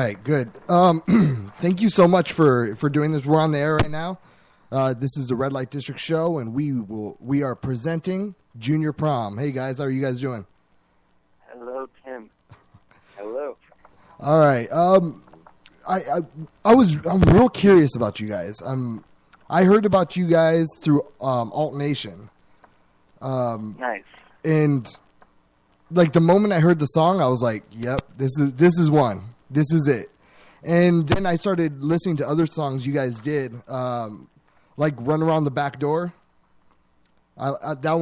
right, good. Thank you so much for doing this. We're on the air right now. This is the Red Light District show, and we are presenting Junior Prom. Hey guys, how are you guys doing? Hello, Tim. Hello. All right. I'm real curious about you guys. I heard about you guys through Alt Nation. Nice. And like the moment I heard the song, I was like, "Yep, this is one. This is it." And then I started listening to other songs you guys did, like "Run Around the Back Door." That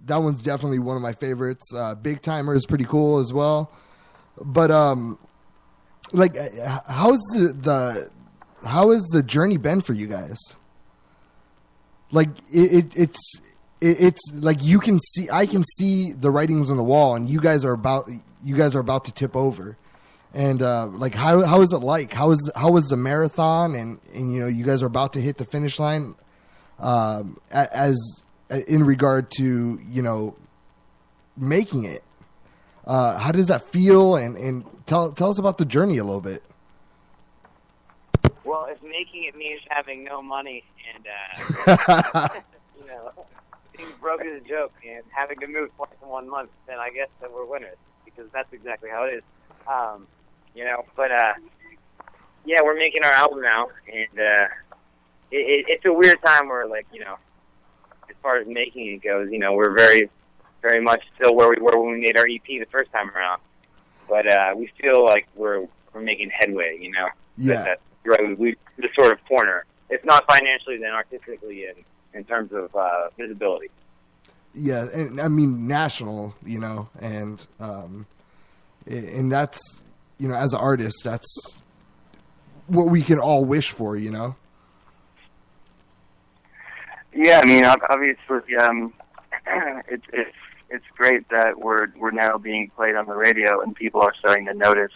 one's definitely one of my favorites. "Big Timer" is pretty cool as well. But like, how is the journey been for you guys? Like it's like I can see the writings on the wall, and you guys are about to tip over. And like how is it like? How was the marathon? And you guys are about to hit the finish line. As in regard to making it, how does that feel? And tell us about the journey a little bit. Well, if making it means having no money and being broke is a joke and having to move twice in 1 month, then I guess that we're winners, because that's exactly how it is. But yeah, we're making our album now, and it's a weird time where, like, as far as making it goes, we're very, very much still where we were when we made our EP the first time around. But we feel like we're making headway, Yeah. That's right. We the sort of corner. If not financially, then artistically and in terms of visibility. Yeah, and I mean national, and that's, as an artist, that's what we can all wish for, Yeah, I mean, obviously, it's great that we're now being played on the radio and people are starting to notice.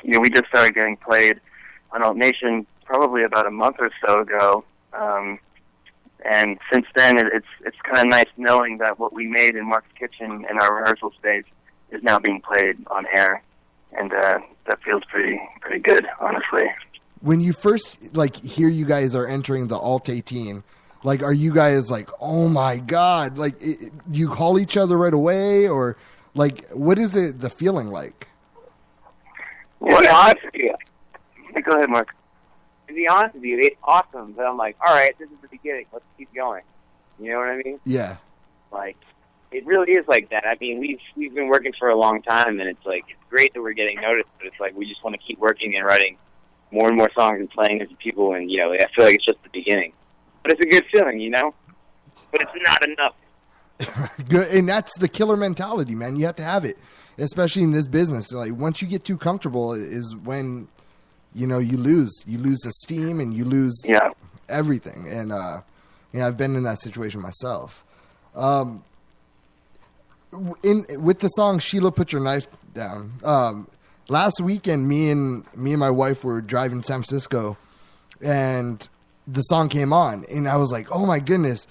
We just started getting played on Alt Nation probably about a month or so ago, and since then it's kind of nice knowing that what we made in Mark's kitchen in our rehearsal space is now being played on air, and that feels pretty good, honestly. When you first hear you guys are entering the Alt 18, like, are you guys like, oh my God, like, do you call each other right away, or like, what is it, the feeling like? Well, honestly, go ahead, Mark. To be honest with you, it's awesome, but I'm like, all right, this is the beginning. Let's keep going. You know what I mean? Yeah. Like, it really is like that. I mean, we've been working for a long time, and it's like, it's great that we're getting noticed, but it's like we just want to keep working and writing more and more songs and playing them to people, and I feel like it's just the beginning. But it's a good feeling, But it's not enough. Good, and that's the killer mentality, man. You have to have it, especially in this business. Like, once you get too comfortable, is when you lose esteem and you lose everything. And I've been in that situation myself. With the song "Sheila, Put Your Knife Down," last weekend, me and my wife were driving to San Francisco, and the song came on, and I was like, "Oh my goodness,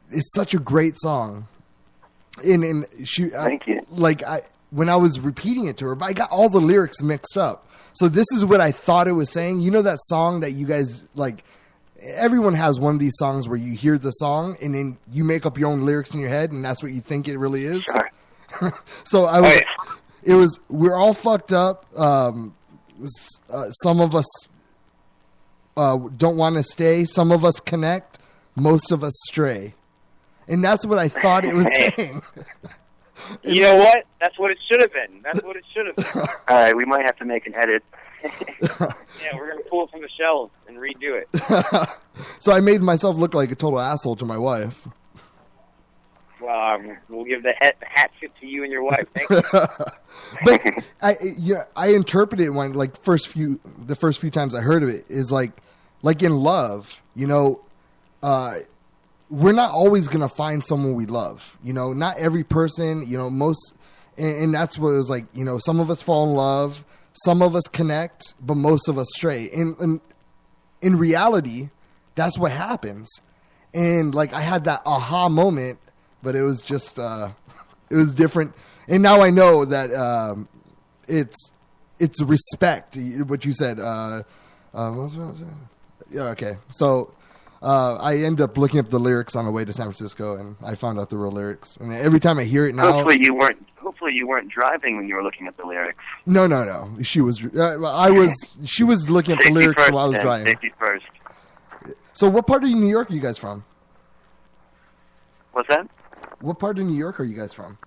it's such a great song." And she, thank you. When I was repeating it to her, but I got all the lyrics mixed up. So this is what I thought it was saying. That song that you guys like. Everyone has one of these songs where you hear the song and then you make up your own lyrics in your head, and that's what you think it really is. Sure. So we're all fucked up. Some of us don't want to stay. Some of us connect. Most of us stray. And that's what I thought it was saying. You know what? That's what it should have been. That's what it should have been. All right, we might have to make an edit. Yeah, we're going to pull it from the shelves and redo it. So I made myself look like a total asshole to my wife. Well, we'll give the hat tip to you and your wife. Thank you. But I interpret it when the first few times I heard of it is like in love, we're not always going to find someone we love. Not every person, most, and that's what it was like. Some of us fall in love, some of us connect, but most of us stray. And in reality, that's what happens. And I had that aha moment, but it was just, it was different. And now I know that it's it's respect. What you said. Yeah. Okay. So I end up looking up the lyrics on the way to San Francisco, and I found out the real lyrics. And every time I hear it now, Hopefully you weren't driving when you were looking at the lyrics. No. She was. I was. She was looking at the lyrics first, while I was then. driving. Safety first. So, what part of New York are you guys from? What's that? What part of New York are you guys from?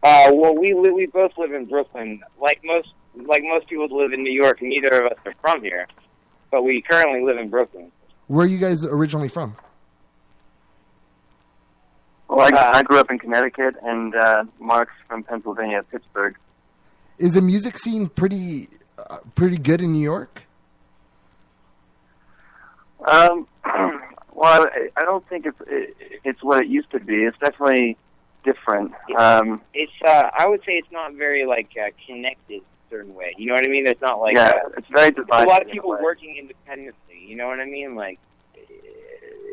Well, we both live in Brooklyn. Like most people live in New York, neither of us are from here, but we currently live in Brooklyn. Where are you guys originally from? Well, I grew up in Connecticut, and Mark's from Pennsylvania, Pittsburgh. Is the music scene pretty good in New York? Well, I don't think it's what it used to be. It's definitely different. It's I would say it's not very connected a certain way. You know what I mean? It's not like it's very divided. There's a lot of people working independently. You know what I mean? Like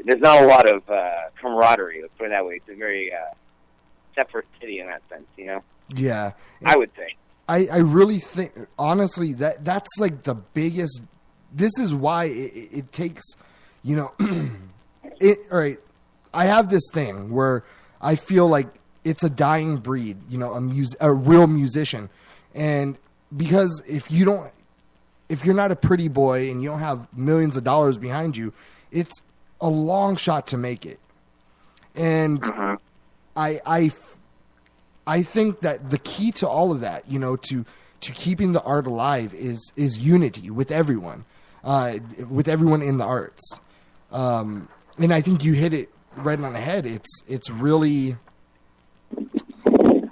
there's not a lot of camaraderie. Let's put it that way. It's a very separate city in that sense. You know? Yeah, I would say. I really think honestly that's like the biggest. This is why it takes. You know, all right. I have this thing where I feel like it's a dying breed. You know, a real musician, and because if you're not a pretty boy and you don't have millions of dollars behind you, it's a long shot to make it. And I think that the key to all of that, you know, to keeping the art alive is unity with everyone in the arts. And I think you hit it right on the head. It's really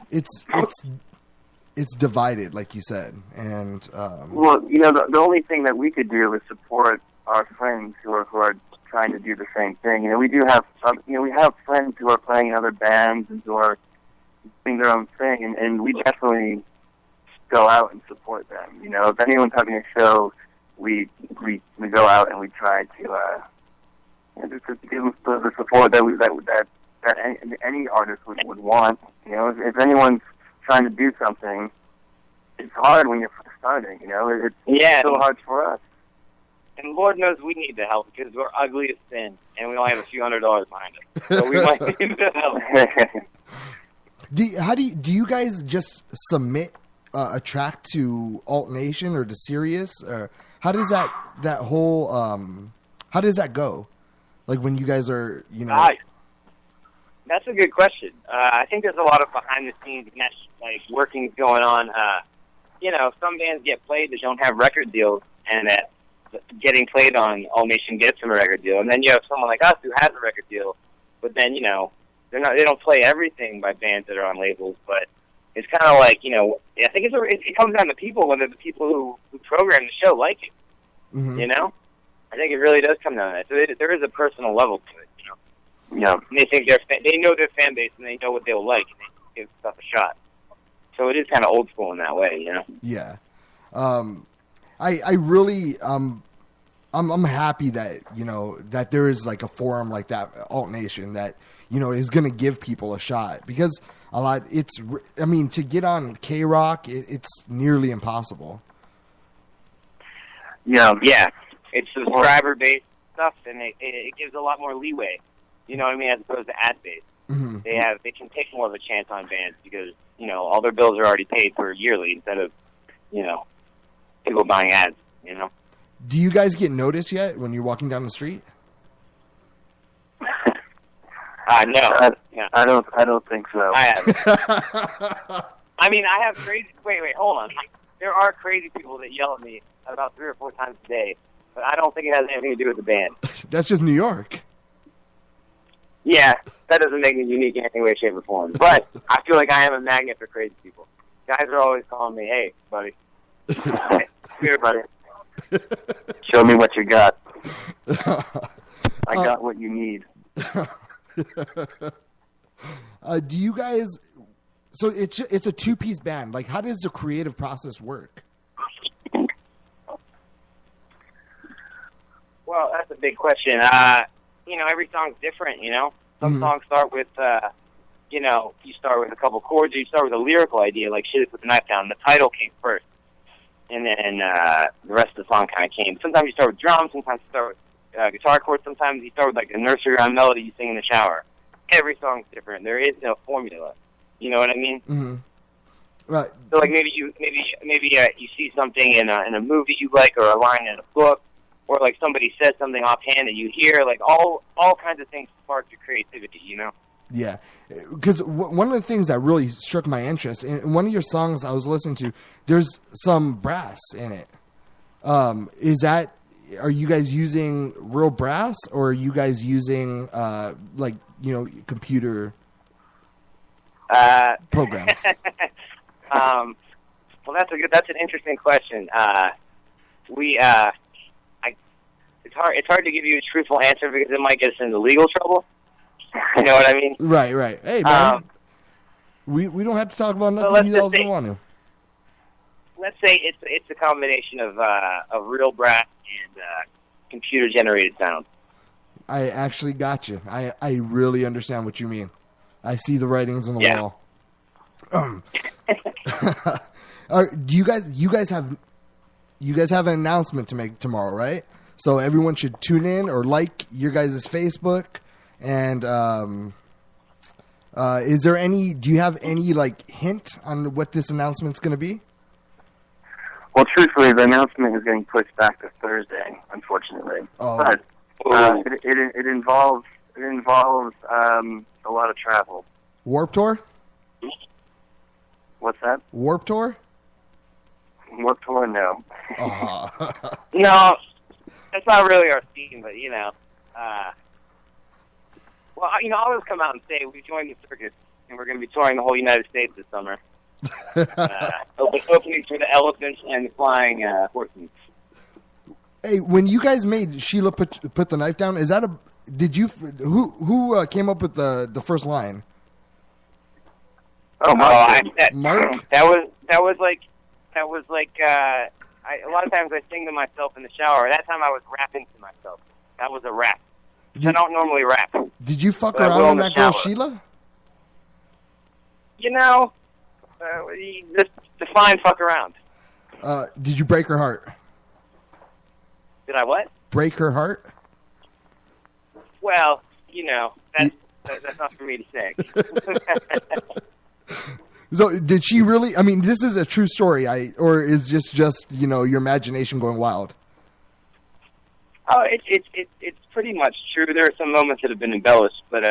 it's divided, like you said. And well, you know, the only thing that we could do is support our friends who are trying to do the same thing. You know, we do have we have friends who are playing in other bands and who are doing their own thing, and we definitely go out and support them. You know, if anyone's having a show, we go out and we try to just give the support that any artist would want. You know, if anyone's trying to do something, it's hard when you're first starting. You know, it's so hard for us. And Lord knows we need the help because we're ugly as sin, and we only have a few $100 behind us. So we might need the help. Do you guys just submit a track to Alt Nation or to Sirius, or how does that whole how does that go? Like when you guys are, you know. That's a good question. I think there's a lot of behind the scenes workings going on. You know, some bands get played that don't have record deals, and that getting played on All Nation gets them a record deal. And then you have someone like us who has a record deal, but then, you know, they don't play everything by bands that are on labels. But it's kind of like, you know, I think it comes down to people, whether the people who program the show like it. Mm-hmm. You know, I think it really does come down to that. So there is a personal level to it. You know. Yeah, and they think they know their fan base and they know what they'll like and they give stuff a shot. So it is kind of old school in that way, you know. Yeah, I really I'm happy that, you know, that there is like a forum like that, Alt Nation, that, you know, is going to give people a shot, because to get on K-Rock, it's nearly impossible. Yeah, it's subscriber based stuff, and it gives a lot more leeway. You know what I mean, as opposed to ad based. Mm-hmm. They can take more of a chance on bands because, you know, all their bills are already paid for yearly instead of, you know, people buying ads. You know. Do you guys get noticed yet when you're walking down the street? No. I don't think so. I have. I mean, I have crazy. Wait, hold on. There are crazy people that yell at me about 3 or 4 times a day, but I don't think it has anything to do with the band. That's just New York. Yeah, that doesn't make me unique in any way, shape, or form. But I feel like I am a magnet for crazy people. Guys are always calling me, "Hey, buddy, come here, buddy. Show me what you got. I got what you need." Do you guys? So it's a 2-piece band. Like, how does the creative process work? Well, that's a big question. You know, every song's different. You know, some songs start with you start with a couple chords, or you start with a lyrical idea, like Shit It With the Knife Down. The title came first, and then the rest of the song kind of came. Sometimes you start with drums, sometimes you start with guitar chords, sometimes you start with like a nursery rhyme melody you sing in the shower. Every song's different. There is no formula. You know what I mean? Mm-hmm. Right. So like maybe you see something in a movie you like, or a line in a book, or like somebody says something offhand that you hear. Like all kinds of things spark your creativity. Yeah, because one of the things that really struck my interest in one of your songs I was listening to, there's some brass in it. Are you guys using real brass, or are you guys using computer programs? Well, that's an interesting question. It's hard to give you a truthful answer because it might get us into legal trouble. You know what I mean? Right. Hey, man, we don't have to talk about nothing you else don't want to. Let's say it's a combination of real brass and computer generated sound. I actually got you. I really understand what you mean. I see the writings on the wall. Do you guys have an announcement to make tomorrow, right? So everyone should tune in or like your guys' Facebook. And do you have any hint on what this announcement's going to be? Well, truthfully, the announcement is getting pushed back to Thursday, unfortunately. Oh. But it involves a lot of travel. Warped Tour? What's that? Warped Tour? Warped Tour, no. No, that's not really our theme, but well, I'll just come out and say we joined the circus, and we're going to be touring the whole United States this summer. Opening for the elephants and the flying horses. Hey, when you guys made Sheila put the knife down, who came up with the first line? Oh, Mark. That was like a lot of times I sing to myself in the shower. That time I was rapping to myself. That was a rap. I don't normally rap. Did you fuck around on that girl, Sheila? Just define fuck around. Did you break her heart? Did I what? Break her heart? Well, that's not for me to say. So did she really? I mean, this is a true story, or is just your imagination going wild? Oh, it's pretty much true. There are some moments that have been embellished, but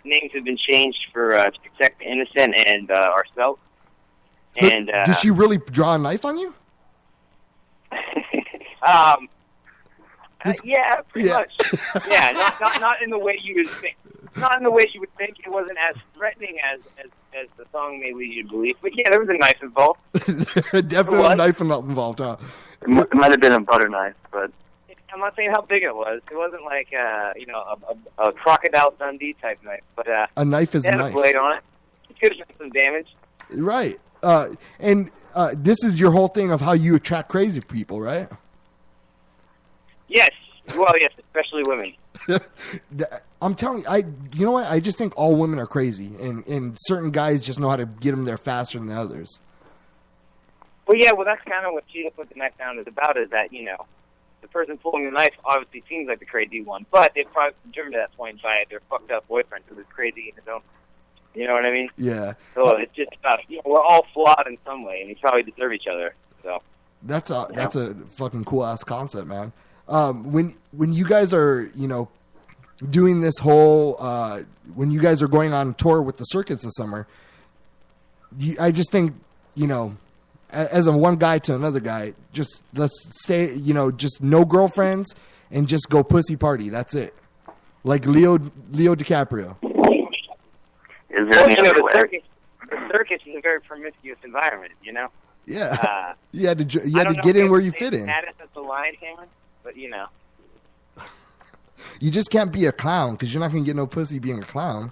names have been changed to protect the innocent and ourselves. So and did she really draw a knife on you? Yeah, pretty much. Yeah, not in the way you would think. Not in the way you would think. It wasn't as threatening as the song may lead you to believe. But yeah, there was a knife involved. Definitely a knife involved, huh? It might have been a butter knife, but I'm not saying how big it was. It wasn't like a Crocodile Dundee type knife, but a knife is it a had knife. a blade on it. It could have done some damage. Right. And this is your whole thing of how you attract crazy people, right? Yes. Well, yes, especially women. I'm telling you, you know what? I just think all women are crazy, and certain guys just know how to get them there faster than the others. Well, yeah, that's kind of what Sheila Put the Knife Down is about, is that, the person pulling the knife obviously seems like the crazy one, but they've probably been driven to that point by their fucked up boyfriend who was crazy in his own. You know what I mean? Yeah. So it's just about, we're all flawed in some way, and we probably deserve each other. So that's a fucking cool ass concept, man. When you guys are, doing this whole, when you guys are going on tour with the circuits this summer, I just think, as a one guy to another guy, just let's stay, just no girlfriends and just go pussy party. That's it. Like Leo DiCaprio. The circus is a very promiscuous environment, Yeah. You had to get in where you fit in. Status at the Lion King, but You just can't be a clown because you're not going to get no pussy being a clown.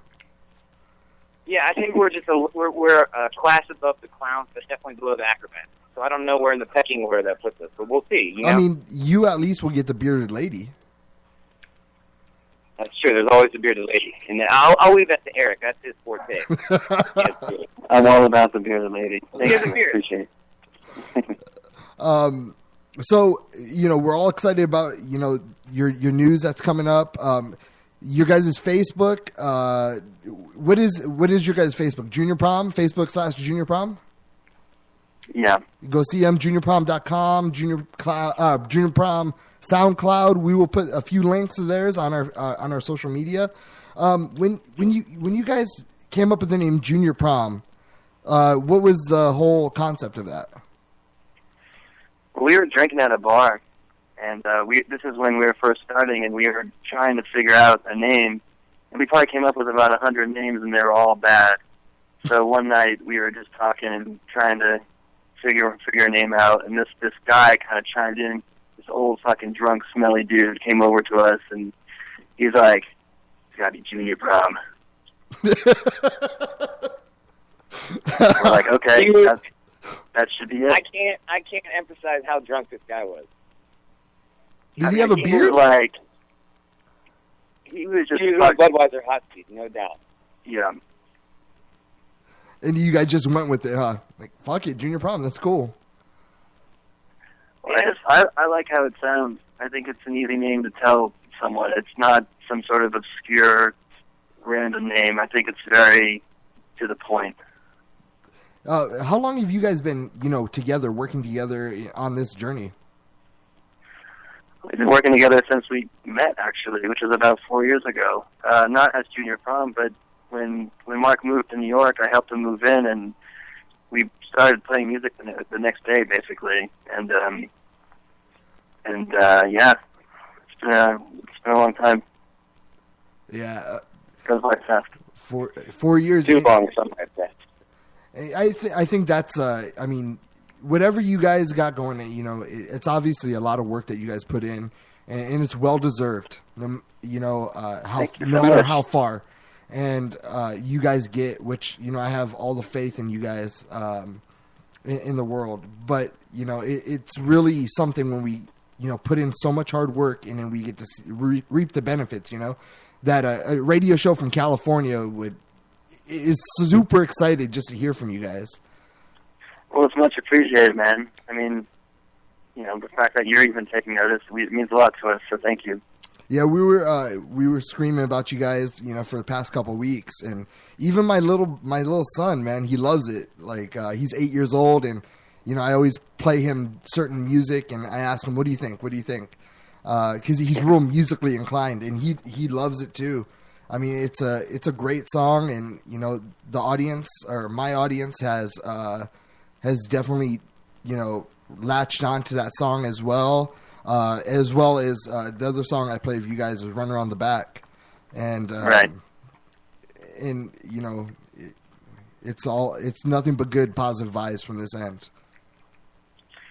Yeah, I think we're just we're a class above the clowns, but definitely below the acrobats. So I don't know where in the pecking order that puts us, but we'll see. I mean, you at least will get the bearded lady. That's true. There's always a bearded lady, and I'll leave that to Eric. That's his forte. I'm all about the bearded lady. Thank you. Beard. Appreciate it. So, we're all excited about, your news that's coming up. Your guys' Facebook, what is your guys' Facebook? Junior Prom? Facebook/Junior Prom? Yeah. Go see them, juniorprom.com, Junior Prom SoundCloud. We will put a few links of theirs on our social media. When you guys came up with the name Junior Prom, what was the whole concept of that? We were drinking at a bar, and this is when we were first starting, and we were trying to figure out a name, and we probably came up with about 100 names, and they were all bad. So one night we were just talking and trying to figure a name out, and this guy kind of chimed in. This old fucking drunk, smelly dude came over to us, and he's like, "It's gotta be Junior Prom." We're like, okay, that should be it. I can't emphasize how drunk this guy was. Did he have a beard? He was just He was on Budweiser hot seat, no doubt. yeah. And you guys just went with it, huh? Like, fuck it, Junior Prom, that's cool. Well, I like how it sounds. I think it's an easy name to tell someone. It's not some sort of obscure, random name. I think it's very to the point. How long have you guys been, together, working together on this journey? We've been working together since we met, actually, which was about 4 years ago. Not as Junior Prom, but when Mark moved to New York, I helped him move in, and we started playing music the next day, basically. And yeah, it's been a long time. Yeah. It goes by fast. 4 years. Too long, something like that. I think that's, whatever you guys got going, it's obviously a lot of work that you guys put in, and it's well deserved. No matter how far, and you guys get, which I have all the faith in you guys in the world. But it's really something when we put in so much hard work, and then we get to reap the benefits. That a radio show from California is super excited just to hear from you guys. Well, it's much appreciated, man. I mean, the fact that you're even taking notice, it means a lot to us, so thank you. Yeah, we were screaming about you guys, for the past couple of weeks, and even my little son, man, he loves it. Like, he's 8 years old, and I always play him certain music, and I ask him, "What do you think? What do you think?" Because he's real musically inclined, and he loves it too. I mean, it's a great song, and the audience, or my audience, has definitely latched onto that song as well as the other song I play for you guys is "Run Around the Back," and right. And it's nothing but good positive vibes from this end.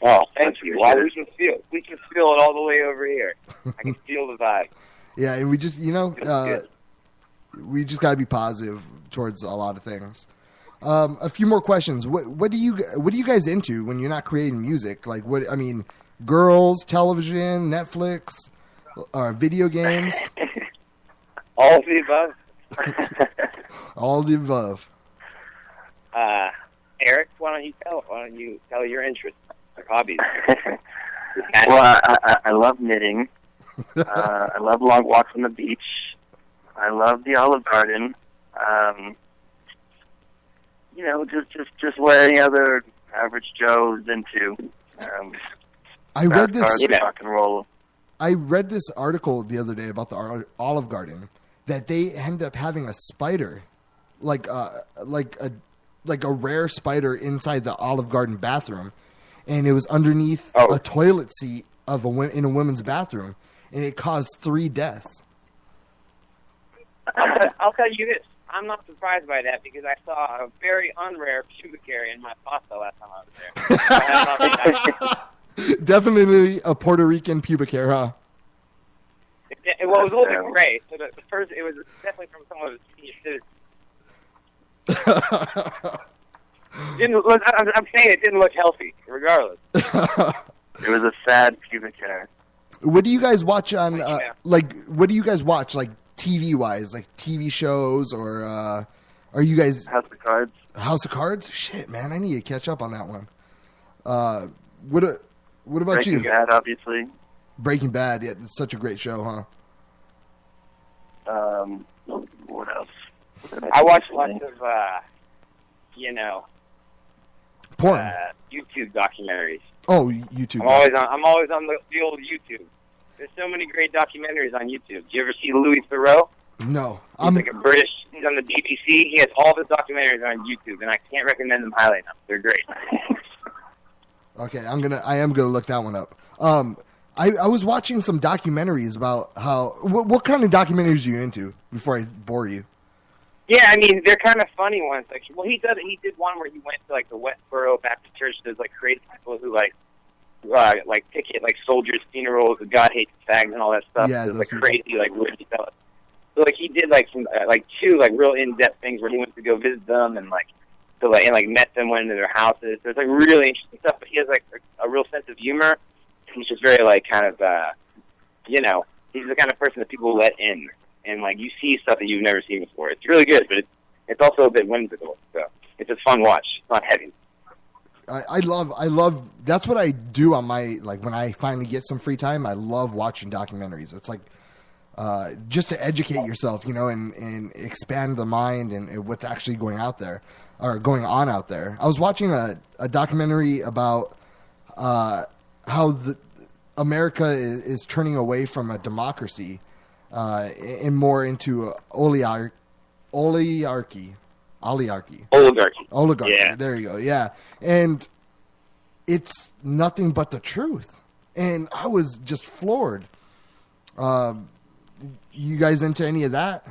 Oh, thank you. Well, we can feel it all the way over here. I can feel the vibe. Yeah, and we just we just got to be positive towards a lot of things. A few more questions. What do you guys into when you're not creating music? Like, girls, television, Netflix, or video games? All of the above. All of the above. Eric, why don't you tell your interests or hobbies? Well, I love knitting. I love long walks on the beach. I love the Olive Garden. Just what any other average Joe is into. I read this. Rock and roll. I read this article the other day about the Olive Garden that they end up having a spider, like a rare spider inside the Olive Garden bathroom, and it was underneath a toilet seat in a women's bathroom, and it caused 3 deaths. I'll tell you this. I'm not surprised by that because I saw a very unrare pubic hair in my pasta last time I was there. Definitely a Puerto Rican pubic hair, huh? It was a little bit gray. So the first, it was definitely from someone who was senior citizen. I'm saying it didn't look healthy, regardless. It was a sad pubic hair. What do you guys watch on? What do you guys watch? Like TV wise, like TV shows, or are you guys House of Cards. House of Cards? Shit, man, I need to catch up on that one. What about Breaking you? Bad, obviously. Breaking Bad, yeah, it's such a great show, huh? What else? I watch lots of, Porn. YouTube documentaries. Oh, YouTube. I'm always on the old YouTube. There's so many great documentaries on YouTube. Do you ever see Louis Theroux? No, He's like a British. He's on the BBC. He has all the documentaries on YouTube, and I can't recommend them highly enough. They're great. Okay, I am gonna look that one up. I was watching some documentaries about how what kind of documentaries are you into before I bore you? Yeah, I mean they're kind of funny ones. Like, well, he did one where he went to like the Westboro Baptist Church. There's like crazy people who like picket like soldiers' funerals, and God hates fags and all that stuff. Yeah, There's those like crazy like weird stuff. So like he did like some two like real in-depth things where he went to go visit them and met them, went into their houses. There's like really interesting stuff, but he has like a real sense of humor. He's just very like kind of he's the kind of person that people let in, and like you see stuff that you've never seen before. It's really good, but it's also a bit whimsical. So it's a fun watch. It's not heavy. I love that's what I do on my when I finally get some free time. I love watching documentaries. It's like just to educate yourself, and expand the mind and what's actually going out there or going on out there. I was watching a documentary about how America is turning away from a democracy and more into oligarchy. Yeah. There you go. Yeah. And it's nothing but the truth. And I was just floored. You guys into any of that?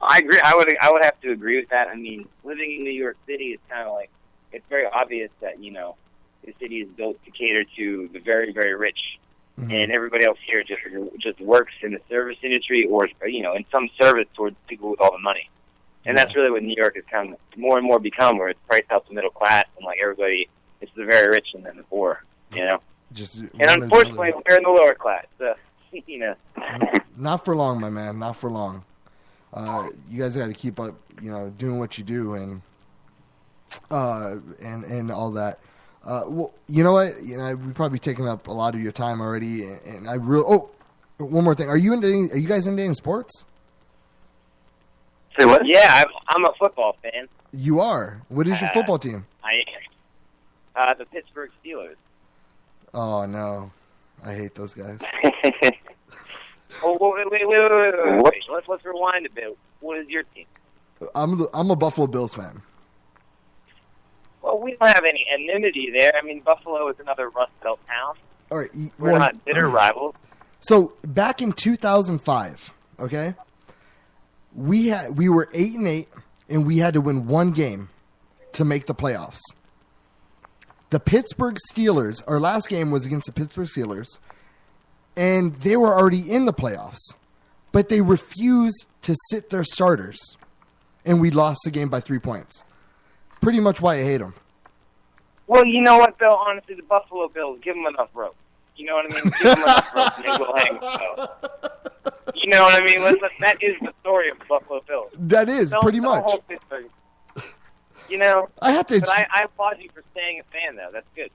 I agree. I would have to agree with that. I mean, living in New York City is kind of like, it's very obvious that, the city is built to cater to the very, very rich. Mm-hmm. And everybody else here just works in the service industry or, in some service towards people with all the money. And that's really what New York has kind of more and more become, where it's priced out the middle class and like everybody, it's the very rich and then the poor, And unfortunately, we're in the lower class, so, Not for long, my man. Not for long. You guys got to keep up, doing what you do and all that. Well, you know what? We've probably taken up a lot of your time already, and I really. Oh, one more thing. Are you guys into any sports? Say what? Yeah, I'm a football fan. You are. What is your football team? I am. The Pittsburgh Steelers. Oh no, I hate those guys. Oh, wait. Let's rewind a bit. What is your team? I'm a Buffalo Bills fan. Well, we don't have any enmity there. I mean, Buffalo is another Rust Belt town. All right, we're not bitter rivals. So back in 2005, okay, we were 8-8, and we had to win one game to make the playoffs. The Pittsburgh Steelers, our last game was against the Pittsburgh Steelers, and they were already in the playoffs, but they refused to sit their starters, and we lost the game by 3 points. Pretty much why I hate them. Well, you know what, though? Honestly, the Buffalo Bills, give them enough rope. You know what I mean? Give them enough rope, and they will hang themselves. You know what I mean? That is the story of the Buffalo Bills. That is, pretty much. Hold Pittsburgh. I have to. But I applaud you for staying a fan, though. That's good.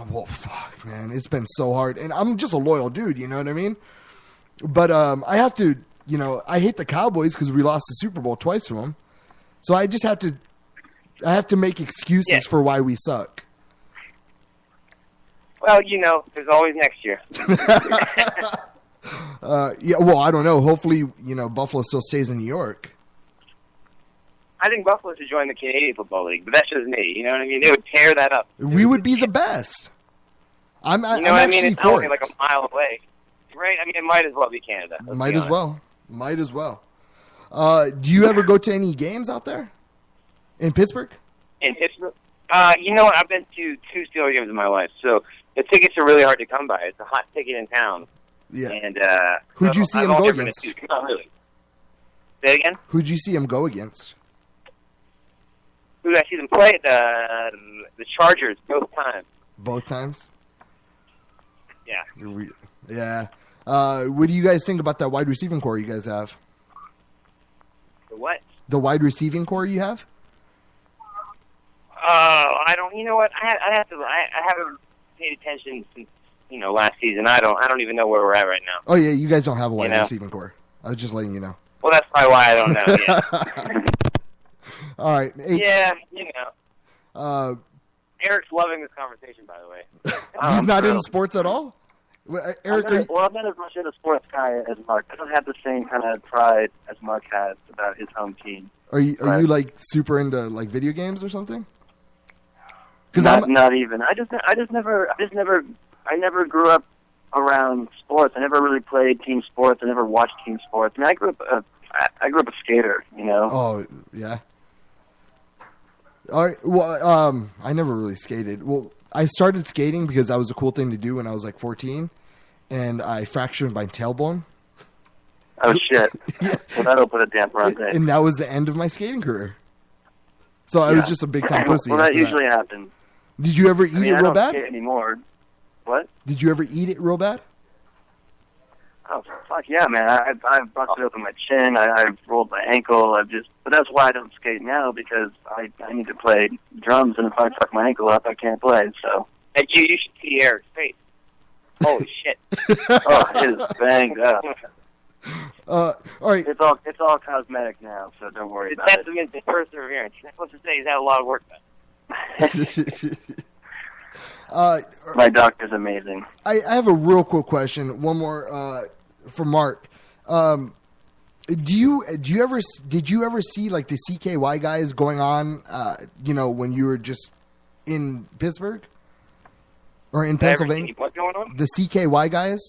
Well, fuck, man. It's been so hard. And I'm just a loyal dude, you know what I mean? But I have to, I hate the Cowboys because we lost the Super Bowl twice to them. So I just have to make excuses for why we suck. Well, there's always next year. Yeah, well, I don't know. Hopefully, Buffalo still stays in New York. I think Buffalo should join the Canadian Football League, but that's just me. You know what I mean? They would tear that up. We would be the best. I'm what I mean? It's only it. like a mile away. Right? I mean, it might as well be Canada. Might as well. Do you ever go to any games out there? In Pittsburgh? In Pittsburgh? You know what? I've been to 2 Steelers games in my life, so the tickets are really hard to come by. It's a hot ticket in town. Yeah. And who'd you see him go against? Not really. Say it again? Who'd you see him go against? Who did I see them play? The Chargers, both times. Both times? Yeah. Yeah. What do you guys think about that wide receiving core you guys have? The what? The wide receiving core you have? I don't. You know what? I have to. I haven't paid attention since last season. I don't even know where we're at right now. Oh yeah, you guys don't have a wide receiving core. I was just letting you know. Well, that's probably why I don't know yet. All right. Hey, Yeah, Eric's loving this conversation, by the way. He's not in sports at all? Eric, I'm not as much into sports guy as Mark. I don't have the same kind of pride as Mark has about his home team. Are you like super into like video games or something? Not even. I never grew up around sports. I never really played team sports. I never watched team sports. I mean, I grew up a skater. Oh yeah. All right. Well, I never really skated. Well, I started skating because that was a cool thing to do when I was like 14, and I fractured my tailbone. Oh shit! Yeah. Well, that'll put a damper on things. And that was the end of my skating career. So I was just a big time pussy. Well, that usually happens. Did you ever eat it real bad? I don't skate anymore. What? Did you ever eat it real bad? Oh fuck yeah, man! I've busted open my chin. I've rolled my ankle. But that's why I don't skate now, because I need to play drums, and if I fuck my ankle up, I can't play. So. Hey, you should see Eric's face. Holy shit! Oh, it is banged up. All right. It's all cosmetic now, so don't worry about it. Testament to perseverance. You're supposed to say he's had a lot of work done. My doctor's amazing. I have a real quick question. One more for Mark. Did you ever see like the CKY guys going on? When you were just in Pittsburgh or in Pennsylvania. What's going on? The CKY guys.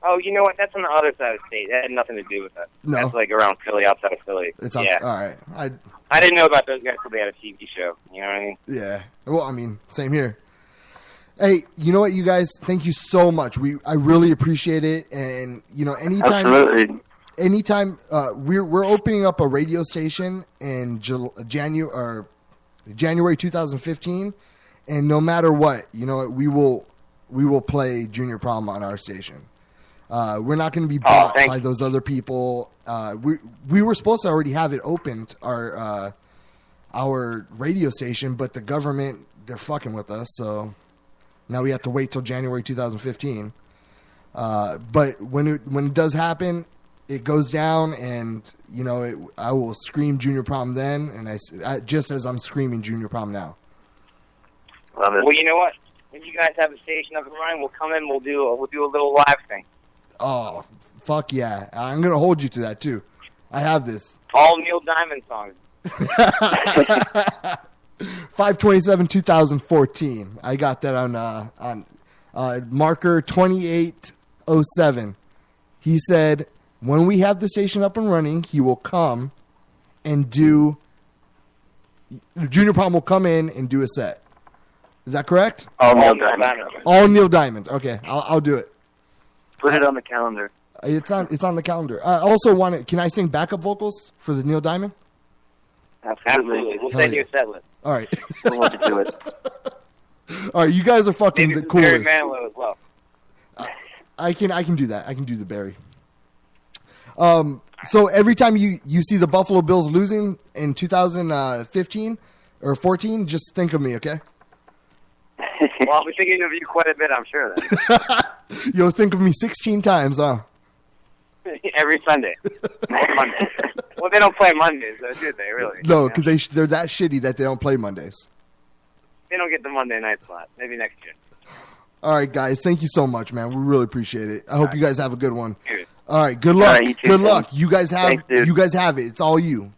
Oh, you know what? That's on the other side of the state. That had nothing to do with that. No. That's like around Philly, outside of Philly. Yeah. All right. I didn't know about those guys until they had a TV show. You know what I mean? Yeah. Well, I mean, same here. Hey, you know what, you guys? Thank you so much. I really appreciate it. And anytime we're opening up a radio station in January 2015, and no matter what, we will play Junior Prom on our station. We're not going to be bought by those other people. We were supposed to already have it opened, our radio station, but the government, they're fucking with us. So now we have to wait till January 2015. But when it does happen, it goes down, and I will scream Junior Prom then, and I just as I'm screaming Junior Prom now. Love it. Well, you know what? When you guys have a station up and running, we'll come in. We'll do a little live thing. Oh, fuck yeah. I'm going to hold you to that, too. I have this. All Neil Diamond songs. 5/27/2014. I got that on marker 2807. He said, when we have the station up and running, he will come and do... Junior Prom will come in and do a set. Is that correct? All Neil Diamond. All Neil Diamond. Okay, I'll do it. Put it on the calendar. It's on the calendar. I also want to. Can I sing backup vocals for the Neil Diamond? Absolutely. We'll send you a set list. All right. We'll let you do it. All right, you guys are fucking Maybe the coolest. Barry Manilow as well. I can do that. I can do the Barry. So every time you see the Buffalo Bills losing in 2015 or 14, just think of me, okay? Well, I'll be thinking of you quite a bit, I'm sure. Then. You'll think of me 16 times, huh? Every Sunday. Monday. Well, they don't play Mondays, though, do they, really? No, because they're that shitty that they don't play Mondays. They don't get the Monday night slot. Maybe next year. All right, guys. Thank you so much, man. We really appreciate it. I hope you guys have a good one. Cheers. All right. Good luck. All right, you too, good man. luck. You guys have Thanks, dude. You guys have it. It's all you.